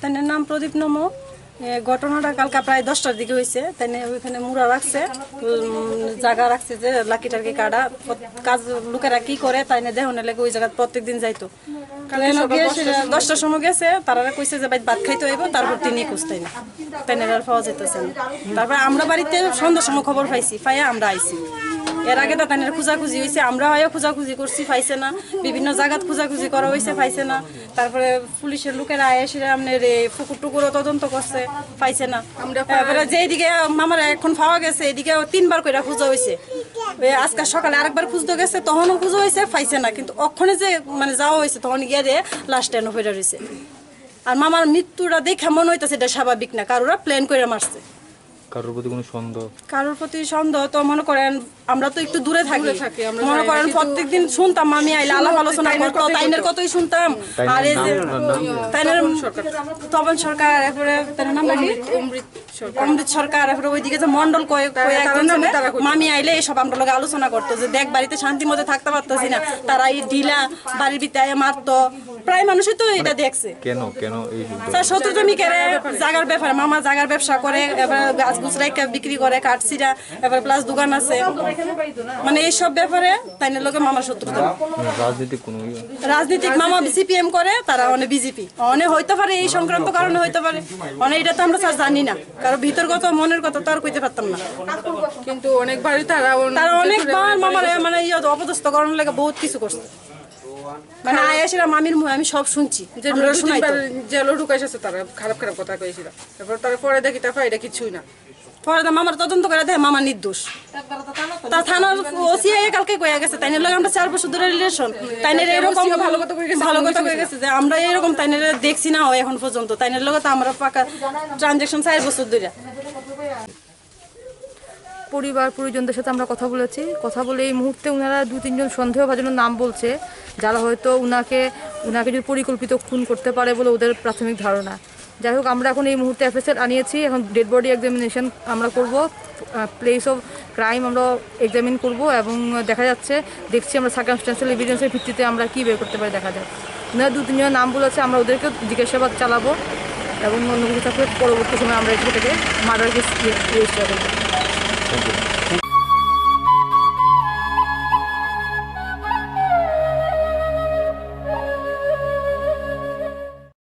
তার নাম প্রদীপ নম। ঘটনাটা কালকা প্রায় 10টার দিকে হয়েছে। তাই ওইখানে মুড়া রাখছে, জায়গা রাখছে যে লাকি টার্কি কাটা কাজ লোকেরা কি করে তাই না দেহ লেগে ওই জায়গা প্রত্যেকদিন যাইতো। 10টার সময় গেছে, তারা কইছে যে ভাত খাইতে হইব, তারপর তিনি খুঁজতেই না তাই না আর পাওয়া যেতেছে না। তারপর আমরা বাড়িতে সন্ধ্যার সময় খবর পাইছি, পাইয়া আমরা আইছি। এর আগে তো তাদের খোঁজাখুঁজি হয়েছে, আমরা হয়ও খোঁজাখুঁজি করছি, পাইছে না। বিভিন্ন জায়গাত খোঁজাখুঁজি করা হয়েছে, পাইছে না। তারপরে পুলিশের লোকেরা এসে আপনার পুকুর টুকুরও তদন্ত করছে, পাইছে না। তারপরে যেদিকে মামার এখন পাওয়া গেছে এদিকে 3বার করে খোঁজা হয়েছে। আজকে সকালে আরেকবার খুঁজতে গেছে, তখনও খুঁজা হয়েছে, পাইছে না। কিন্তু ওখানে যে মানে যাওয়া হয়েছে তখন গিয়ে লাস্ট টেন হয়ে রয়েছে। আর মামার মৃত্যুটা দেখে মনে হইতেছে এটা স্বাভাবিক না, কারোরা প্ল্যান করে মারছে। কারোর প্রতি কোনো সন্দেহ? কারোর প্রতি সন্দেহ তো মনে করেন আমরা তো একটু দূরে থাকি, মনে করেন প্রত্যেকদিন শুনতাম মামি আইলে আলাপ আলোচনা করতো, তাইনের কতই শুনতাম। আর এই যে তাইনের তপন সরকার, এরপরে তার নাম নাকি অমৃত সরকার, এরপরে ওইদিকে যে মন্ডল মামি আইলে এইসব আমরা লোক আলোচনা করতো যে দেখ বাড়িতে শান্তি মতো থাকতে পারতেছি না, তারা এই ঢিলা বাড়ির ভিতরে মারতো। প্রায় মানুষই তো এটা দেখছে। কেন কেন এই শত্রু জমি কেড়ে জাগার ব্যাপারে, মামা জাগার ব্যবসা করে, এবার গাছ গুছরাই বিক্রি করে, কাঠছিরা, এবার প্লাস দোকান আছে, মানে এইসব ব্যাপারে তাই লোকে মামার শত্রুতা। রাজনীতিক মামা সিপিএম করে, তারা অনেক বিজেপি অনেক হইতে পারে, এই সংক্রান্ত কারণে হইতে পারে অনেক, এটা তো আমরা জানি না, কারণ ভিতর কথা মনের কথা তো আর কইতে পারতাম না। কিন্তু অনেকবারই তারা অনেকবার মামার মানে অপদস্থ করানোর লাগে বহুত কিছু করছে। মানে আয়াসিরা মামির মুখে আমি সব শুনছি, যে জেলও ঢুকাইছে তারা, খারাপ খারাপ কথা কইছিল। তারপর তারপরে দেখি তারপর এটা কিছুই না, পরে মামার তদন্ত করে দেয় মামা নির্দোষ। তার থানার ওসি কালকে কয়ে গেছে তাইনের লাগে আমরা 4 বছর ধরে রিলেশন, তাইনের এরকম ভালো কথা কয়ে গেছে যে আমরা এরকম তাইনের দেখছি না হয় এখন পর্যন্ত। তাইনের লগে তো আমরা পাকা ট্রানজাকশন 4 বছর ধরে। পরিবার পরিজনদের সাথে আমরা কথা বলেছি, কথা বলে এই মুহূর্তে ওনারা 2-3 জন সন্দেহভাজনের নাম বলছে, যারা হয়তো উনাকে যদি পরিকল্পিত খুন করতে পারে বলে ওদের প্রাথমিক ধারণা। যাই হোক, আমরা এখন এই মুহূর্তে এফএসএল আনিয়েছি, এখন ডেড বডি এক্সামিনেশন আমরা করব, প্লেস অফ ক্রাইম আমরা এক্সামিন করব এবং দেখছি আমরা সার্কামস্ট্যান্সিয়াল এভিডেন্সের ভিত্তিতে আমরা কী বের করতে পারি দেখা যায়। ওনারা 2-3 জনের নাম বলেছে, আমরা ওদেরকেও জিজ্ঞাসাবাদ চালাবো এবং অন্য কিছু থাকলে পরবর্তী সময় আমরা এটাকে মার্ডার কেস রেজিস্টার করবো।